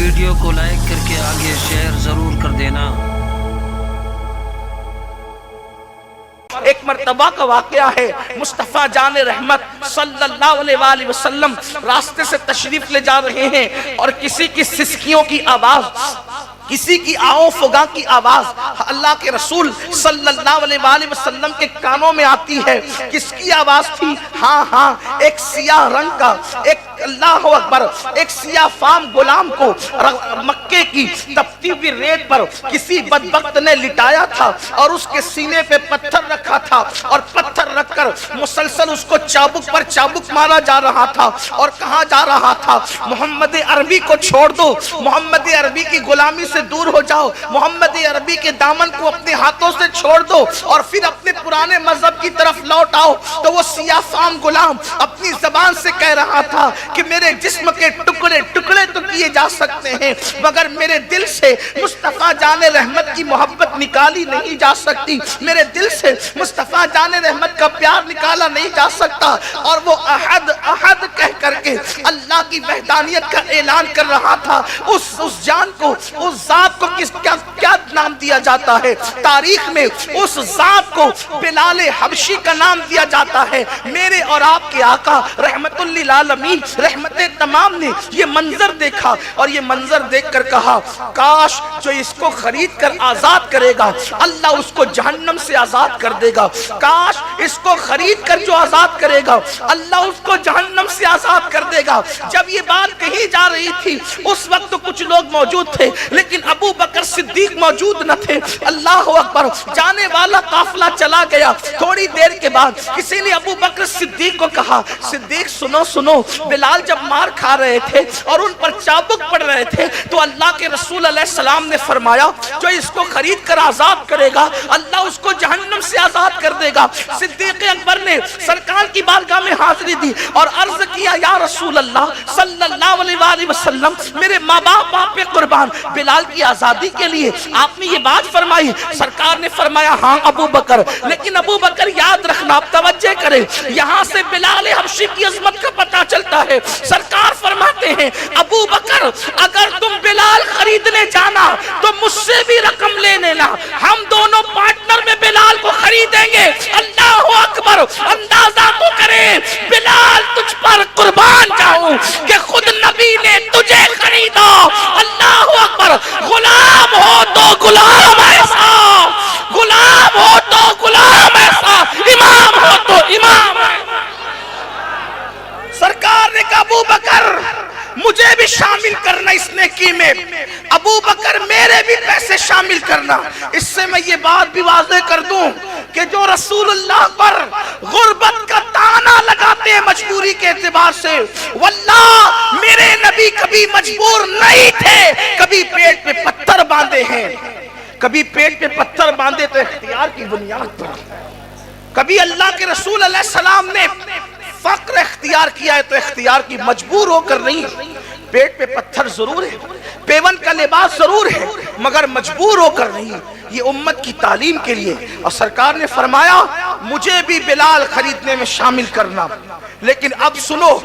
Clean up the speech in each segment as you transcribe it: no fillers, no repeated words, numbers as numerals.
Video کو like کر کے آگے شیئر ضرور کر دینا۔ ایک مرتبہ کا واقعہ ہے، مصطفیٰ جان رحمت صلی اللہ علیہ وآلہ وسلم راستے سے تشریف لے جا رہے ہیں اور کسی کی سسکیوں کی آواز، کسی کی آؤ فگاں کی آواز اللہ کے رسول صلی اللہ علیہ وآلہ وسلم کے کانوں میں آتی ہے۔ کس کی آواز تھی؟ ہاں ایک سیاہ رنگ کا، ایک اللہ اکبر، ایک سیاہ فام غلام کو مکے کی تپتی ہوئی ریت پر کسی بدبخت نے لٹایا تھا اور اس کے سینے پہ پتھر رکھا تھا، اور پتھر رکھ کر مسلسل اس کو چابک پر چابک مارا جا رہا تھا، اور کہا جا رہا تھا محمد عربی کو چھوڑ دو، محمد عربی کی غلامی سے دور ہو جاؤ، محمد عربی کے دامن کو اپنے ہاتھوں سے چھوڑ دو اور پھر اپنے پرانے مذہب کی طرف لوٹ آؤ۔ تو وہ سیاہ فام غلام اپنی زبان سے کہہ رہا تھا کہ میرے جسم کے ٹکڑے ٹکڑے تو کیے جا سکتے ہیں، مگر میرے دل سے مصطفیٰ جان رحمت کی محبت نکالی نہیں جا سکتی، میرے دل سے مصطفیٰ جان رحمت کا پیار نکالا نہیں جا سکتا۔ اور وہ احد احد کہہ کر کے اللہ کی وحدانیت کا اعلان کر رہا تھا۔ اس جان کو، اس ذات کو کیا نام دیا جاتا ہے؟ تاریخ میں اس ذات کو بلال حبشی کا نام دیا جاتا ہے۔ میرے اور آپ کے آقا رحمت للعالمین رحمت تمام نے یہ منظر دیکھا اور یہ منظر دیکھ کر کہا کاش جو اس کو خرید کر آزاد کرے گا اللہ اس کو جہنم سے آزاد کر دے گا، کاش اس کو خرید کر جو آزاد کرے گا اللہ اس کو جہنم سے آزاد کر دے گا۔ جب یہ بات کہی جا رہی تھی اس وقت تو کچھ لوگ موجود تھے لیکن ابو بکر صدیق موجود نہ تھے۔ اللہ اکبر، جانے والا قافلہ چلا گیا۔ تھوڑی دیر کے بعد کسی نے ابو بکر صدیق کو کہا صدیق سنو، بلال جب مار کھا رہے تھے اور ان پر چابک پڑ رہے تھے تو اللہ کے رسول علیہ السلام نے فرمایا جو اس کو خرید کر آزاد کرے گا اللہ اس کو جہنم سے آزاد کر دے گا۔ صدیق اکبر نے سرکار کی بارگاہ میں حاضری دی اور عرض کیا یا رسول اللہ صلی اللہ علیہ وآلہ وسلم میرے ماں باپ پہ قربان، بلال کی آزادی کے لیے آپ نے یہ بات فرمائی۔ سرکار نے فرمایا ہاں ابو بکر، لیکن ابو بکر یاد رکھنا، آپ توجہ کریں، یہاں سے بلال حبشی کی عظمت کا پتہ چلتا ہے۔ سرکار فرماتے ہیں ابو بکر اگر تم بلال خریدنے جانا تو مجھ سے بھی رقم لے لینا، ہم دونوں پارٹنر میں بلال کو خریدیں گے۔ اللہ اکبر، اندازہ تو کریں بلال تجھ پر قربان جاؤں کہ خود نبی نے تجھے خریدا۔ اللہ اکبر، غلام ہو تو غلام ایسا، غلام ہو تو غلام ایسا، امام ہو تو امام ایسا۔ سرکار نے کہا ابو بکر مجھے بھی شامل کرنا اس نیکی میں، ابو بکر میرے بھی پیسے شامل کرنا۔ اس سے میں یہ بات بھی واضح کر دوں کہ جو رسول اللہ پر غربت کا تانا لگاتے ہیں مجبوری کے اعتبار سے، واللہ میرے نبی کبھی مجبور نہیں تھے، کبھی پیٹ پہ پتھر باندھے ہیں، کبھی پیٹ پہ پتھر باندھے تو اختیار کی بنیاد پر، کبھی اللہ کے رسول علیہ السلام نے فقر اختیار کیا ہے تو اختیار کی مجبور ہو کر نہیں، پیٹ پہ پتھر ضرور ہے، پیون کا لباس ضرور ہے، مگر مجبور ہو کر نہیں، یہ امت کی تعلیم کے لیے۔ اور سرکار نے فرمایا مجھے بھی بلال خریدنے میں شامل کرنا۔ لیکن اب سنو،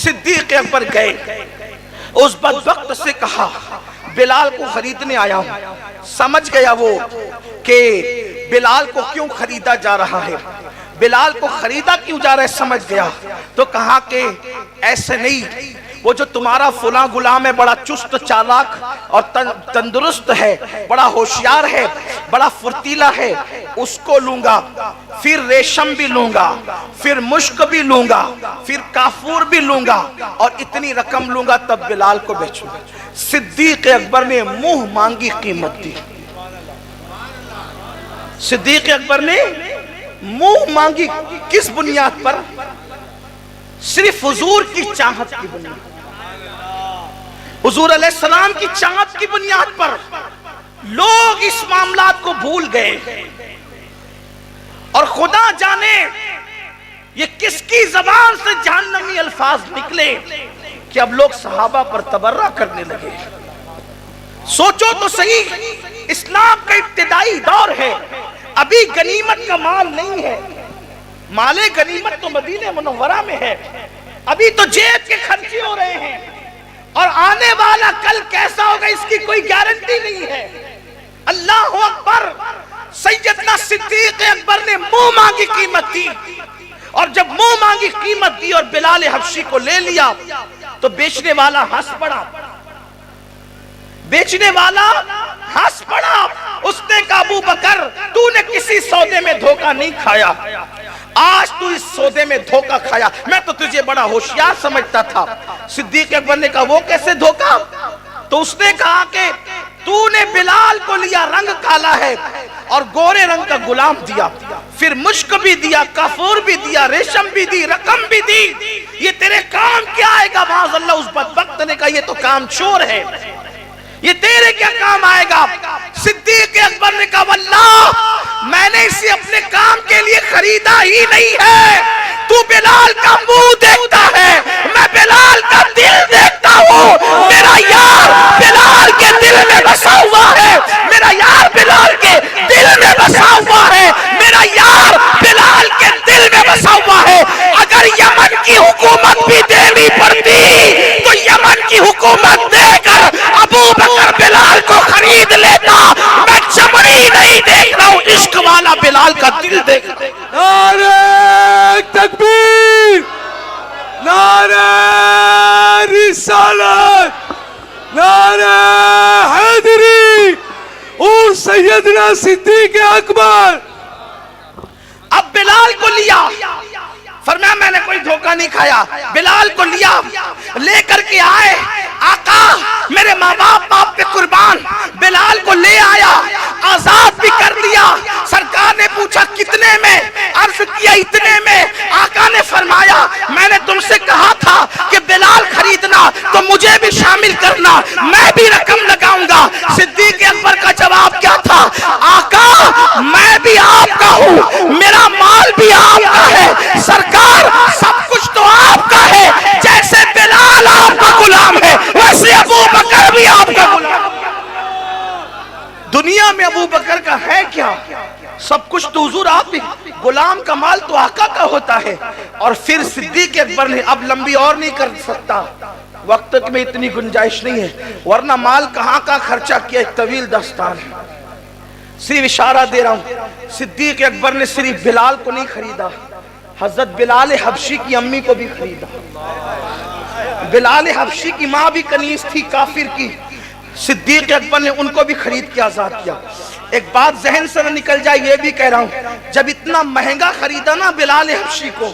صدیق اکبر گئے، اس بدبخت سے کہا بلال کو خریدنے آیا ہوں۔ سمجھ گیا وہ کہ بلال کو کیوں خریدا جا رہا ہے، بلال کو خریدا کیوں جا رہا ہے، سمجھ گیا۔ تو کہا کہ ایسے نہیں، وہ جو تمہارا فلاں غلام ہے بڑا چست چالاک اور تندرست ہے، بڑا ہوشیار ہے، بڑا فرتیلا ہے، اس کو لوں گا، پھر ریشم بھی لوں گا، پھر مشک بھی لوں گا، پھر کافور بھی لوں گا اور اتنی رقم لوں گا تب بلال کو بیچوں گا۔ صدیق اکبر نے منہ مانگی قیمت دی، صدیق اکبر نے منہ مانگی، کس بنیاد پر؟ صرف حضور کی چاہت کی بنیاد، حضور علیہ السلام کی چاہت کی بنیاد پر لوگ اس معاملات کو بھول گئے۔ اور خدا جانے یہ کس کی زبان سے جہنمی الفاظ نکلے کہ اب لوگ صحابہ پر تبرہ کرنے لگے۔ سوچو تو صحیح، اسلام کا ابتدائی دور ہے، ابھی غنیمت کا مال نہیں ہے، مال غنیمت تو مدینہ منورہ میں ہے، ابھی تو جیب کے خرچے ہو رہے ہیں، اور آنے والا کل کیسا ہوگا اس کی کوئی گارنٹی نہیں ہے۔ اللہ اکبر۔ سیدنا صدیق اکبر نے منہ مانگی قیمت دی، اور جب منہ مانگی قیمت دی اور بلال حبشی کو لے لیا تو بیچنے والا ہنس پڑا، بیچنے والا ہنس پڑا۔ اس نے کہا ابو بکر تو نے کسی سودے میں دھوکہ نہیں کھایا، آج تو اس سودے میں دھوکہ کھایا، میں تو تجھے بڑا ہوشیار سمجھتا تھا۔ صدیق اکبر نے کہا وہ کیسے دھوکہ؟ تو اس نے کہا کہ تو نے بلال کو لیا، رنگ کالا ہے اور گورے رنگ کا غلام دیا، پھر مشک بھی دیا، کافور بھی دیا، ریشم بھی دی، رقم بھی دی، یہ تیرے کام کیا آئے گا؟ معاذ اللہ اس بدبخت نے کہا یہ تو کام چور ہے، یہ تیرے کیا کام آئے گا؟ صدیق اکبر نے کہا واللہ میں نے اسے اپنے کام کے لیے خریدا ہی نہیں ہے، تو بلال کا منہ دیکھتا ہے، میں بلال کا دل دیکھتا ہوں، میرا یار بلال کے دل میں بسا ہوا ہے، میرا یار بلال کے دل میں بسا ہوا ہے، میرا یار بلال کے دل میں بسا ہوا ہے۔ اگر یمن کی حکومت بھی دینی پڑتی تو یمن کی حکومت دے کر ابو بکر بلال کو خرید لیتا، میں چمڑی نہیں دیکھ رہا ہوں، عشق والا بلال کا دل دیکھ رہا ہوں۔ نعرہ تکبیر، نعرہ رسالت، نعرہ حیدری اور سیدنا صدیق اکبر۔ اب بلال کو لیا، فرمایا میں نے کوئی دھوکہ نہیں کھایا، بلال کو لیا، لے کر کے آئے، آقا میرے ماں باپ پہ قربان، بلال کو لے آیا، آزاد بھی کر دیا۔ سرکار نے پوچھا کتنے میں؟ عرض کیا اتنے میں۔ آقا نے فرمایا میں نے تم سے کہا تھا کہ بلال خریدنا تو مجھے بھی شامل کرنا، میں بھی رقم لگاؤں گا۔ صدیق اکبر کا جواب کیا تھا؟ آقا میں بھی آپ کا ہوں، میرا مال بھی آپ کا ہے، سرکار سب کچھ تو آپ کا ہے، جیسے بلال آپ کا غلام ہے ویسے ابو بکر بھی آپ کا غلام ہے۔ دنیا میں ابو بکر کا ہے کیا؟ سب کچھ تو حضور آپ ہی، غلام کا مال تو آقا کا ہوتا ہے۔ اور پھر صدیق اکبر نے اب لمبی اور نہیں کر سکتا، وقت میں اتنی گنجائش نہیں ہے، ورنہ مال کہاں کا خرچہ کیا، ایک طویل داستان ہے، صرف اشارہ دے رہا ہوں۔ صدیق اکبر نے صرف بلال کو نہیں خریدا، حضرت بلال حبشی کی امی کو بھی خریدا۔ بلال حبشی کی ماں بھی کنیز تھی کافر کی، صدیق اکبر نے ان کو بھی خرید کے آزاد کیا۔ ایک بات ذہن سے نہ نکل جائے، یہ بھی کہہ رہا ہوں، جب اتنا مہنگا خریدا نا بلال حبشی کو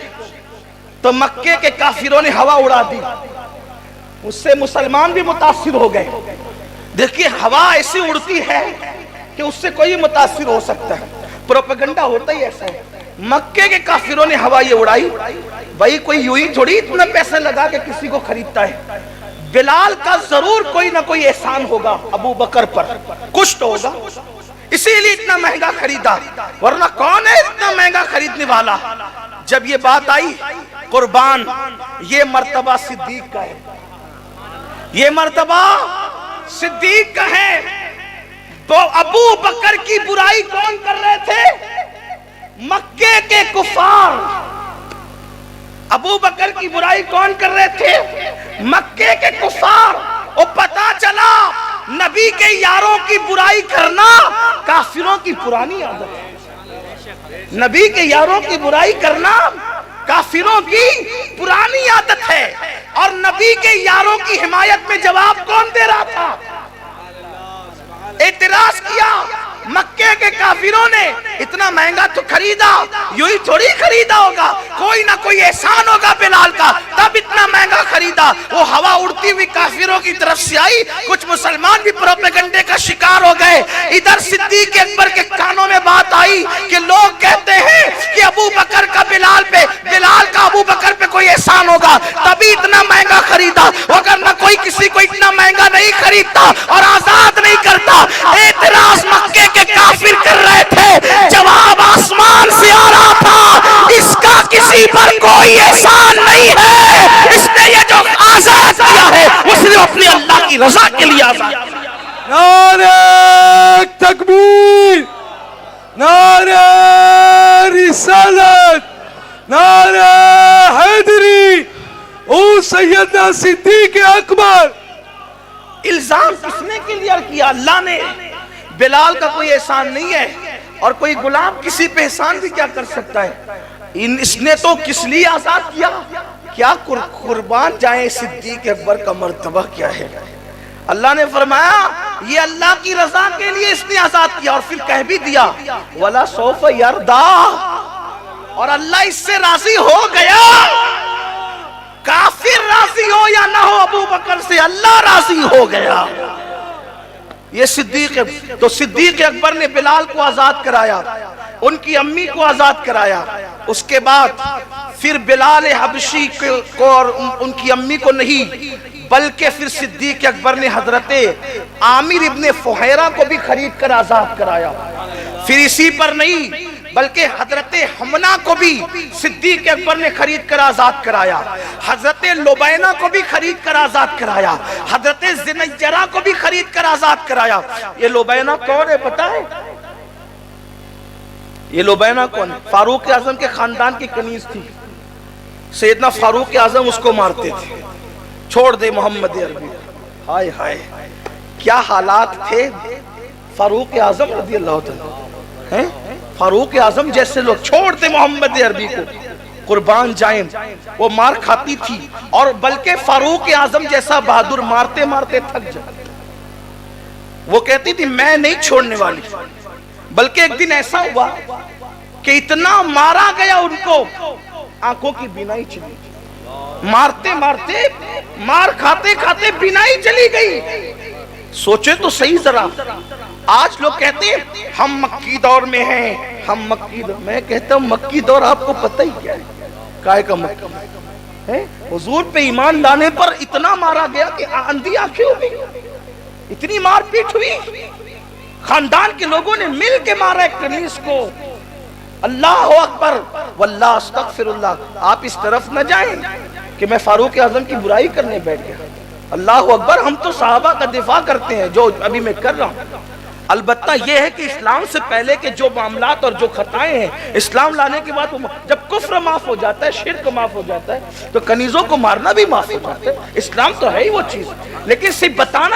تو مکے کے کافروں نے ہوا اڑا دی، اس سے مسلمان بھی متاثر ہو گئے۔ دیکھیے ہوا ایسی اڑتی ہے کہ اس سے کوئی متاثر ہو سکتا ہے، پروپیگنڈا ہوتا ہی ایسا ہے۔ مکے کے کافروں نے ہوا یہ اڑائی، بھائی کوئی یوں ہی تھوڑی اتنا پیسے لگا کے کسی کو خریدتا ہے، بلال کا ضرور کوئی نہ کوئی احسان ہوگا ابو بکر پر، کچھ تو ہوگا، اسی لیے اتنا مہنگا خریدا، ورنہ کون ہے اتنا مہنگا خریدنے والا؟ جب یہ بات آئی قربان، یہ مرتبہ صدیق کا ہے، یہ مرتبہ صدیق کا ہے۔ تو ابو بکر کی برائی کون کر رہے تھے؟ مکے کے کفار۔ ابو بکر کی برائی کون کر رہے تھے؟ مکے کے کفار۔ اور پتا چلا نبی کے یاروں کی برائی کرنا کافروں کی پرانی عادت ہے، نبی کے یاروں کی برائی کرنا کافروں کی پرانی عادت ہے۔ اور نبی کے یاروں کی حمایت میں جواب کون دے رہا تھا؟ اعتراض کیا مکے کے کافروں نے، اتنا مہنگا تو خریدا، یوں ہی تھوڑی خریدا ہوگا، کوئی نہ کوئی احسان ہوگا بلال کا، تب اتنا مہنگا خریدا۔ وہ ہوا اڑتی ہوئی کافروں کی طرف سے آئی، کچھ مسلمان بھی پروپیگنڈے کا شکار ہو گئے۔ ادھر صدیق اکبر کے کانوں میں بات آئی کہ لوگ کہتے ہیں کہ ابو بکر کا بلال پہ، بلال کا ابو بکر پہ کوئی احسان ہوگا، تبھی اتنا مہنگا خریدا، اگر نہ کوئی کسی کو اتنا مہنگا نہیں خریدتا اور آزاد نہیں کرتا۔ اعتراض مکے کے کافر کر رہے تھے، جواب آسمان سے آ رہا تھا، اس کا کسی پر کوئی احسان نہیں ہے، اس نے یہ جو آزاد کیا ہے وہ صرف اپنے اللہ کی رضا کے لیے آزاد کیا۔ نعرہ تکبیر، نعرہ رسالت، نعرہ حیدری اور سیدنا صدیق اکبر۔ الزام کس نے کلیئر کیا؟ اللہ نے۔ بلال کا کوئی احسان نہیں ہے، اور کوئی غلام کسی پہ احسان بھی کیا کر سکتا ہے؟ اس نے تو کس لیے آزاد کیا؟ کیا قربان جائیں صدیق اکبر کا مرتبہ کیا ہے؟ اللہ نے فرمایا یہ اللہ کی رضا کے لیے اس نے آزاد کیا، اور پھر کہہ بھی دیا وَلَا سَوْفَ يَرْضَىٰ، اور اللہ اس سے راضی ہو گیا۔ کافر راضی ہو یا نہ ہو ابو بکر سے، اللہ راضی ہو گیا۔ یہ صدیق، تو صدیق اکبر نے بلال کو آزاد کرایا، ان کی امی کو آزاد کرایا، اس کے بعد پھر بلال حبشی کو اور ان کی امی کو نہیں، بلکہ پھر صدیق اکبر نے حضرت عامر ابن فہیرہ کو بھی خرید کر آزاد کرایا۔ پھر اسی پر نہیں بلکہ حضرت حمنہ کو بھی صدیق اکبر نے خرید کر آزاد کرایا، حضرت لبینہ کو بھی خرید کر آزاد کرایا، حضرت زنیرہ کو بھی خرید کر آزاد کرایا۔ یہ لبینہ کون ہے پتہ ہے؟ یہ لبینہ کون ہے؟ فاروق اعظم کے خاندان کی کنیز تھی، سیدنا فاروق اعظم اس کو مارتے تھے۔ چھوڑ دے محمد عربی، ہائے ہائے کیا حالات تھے فاروق اعظم رضی اللہ تعالیٰ، فاروق اعظم جیسے لوگ، چھوڑ دے محمد عربی کو، قربان جائیں، وہ مار کھاتی تھی، اور بلکہ فاروق اعظم جیسا بہادر مارتے مارتے تھک جائے، وہ کہتی تھی میں نہیں چھوڑنے والی۔ بلکہ ایک دن ایسا ہوا کہ اتنا مارا گیا ان کو، آنکھوں کی بینائی چلی، مارتے مارتے، مار کھاتے کھاتے بینائی چلی گئی۔ سوچے تو صحیح ذرا، آج لوگ کہتے ہیں ہم مکی دور میں ہیں، ہم مکی دور، میں کہتا ہوں مکی دور آپ کو پتہ ہی کیا ہے؟ کائے کا مکی ہے؟ حضور پہ ایمان لانے پر اتنا مارا گیا کہ اندھی آنکھیں ہو گئی، اتنی مار پیٹ ہوئی، خاندان کے لوگوں نے مل کے مارا ایک کنیز کو۔ اللہ اکبر واللہ استغفر اللہ، آپ اس طرف نہ جائیں کہ میں فاروق اعظم کی برائی کرنے بیٹھ گیا۔ اللہ اکبر، ہم تو صحابہ کا دفاع کرتے ہیں جو ابھی میں کر رہا ہوں۔ البتہ یہ ہے کہ اسلام سے پہلے کے جو معاملات اور جو خطائیں ہیں، اسلام لانے کے بعد جب کفر معاف ہو جاتا ہے، شرک معاف ہو جاتا ہے، تو کنیزوں کو مارنا بھی معاف ہو جاتا ہے۔ اسلام تو ہے ہی وہ چیز، لیکن صرف بتانا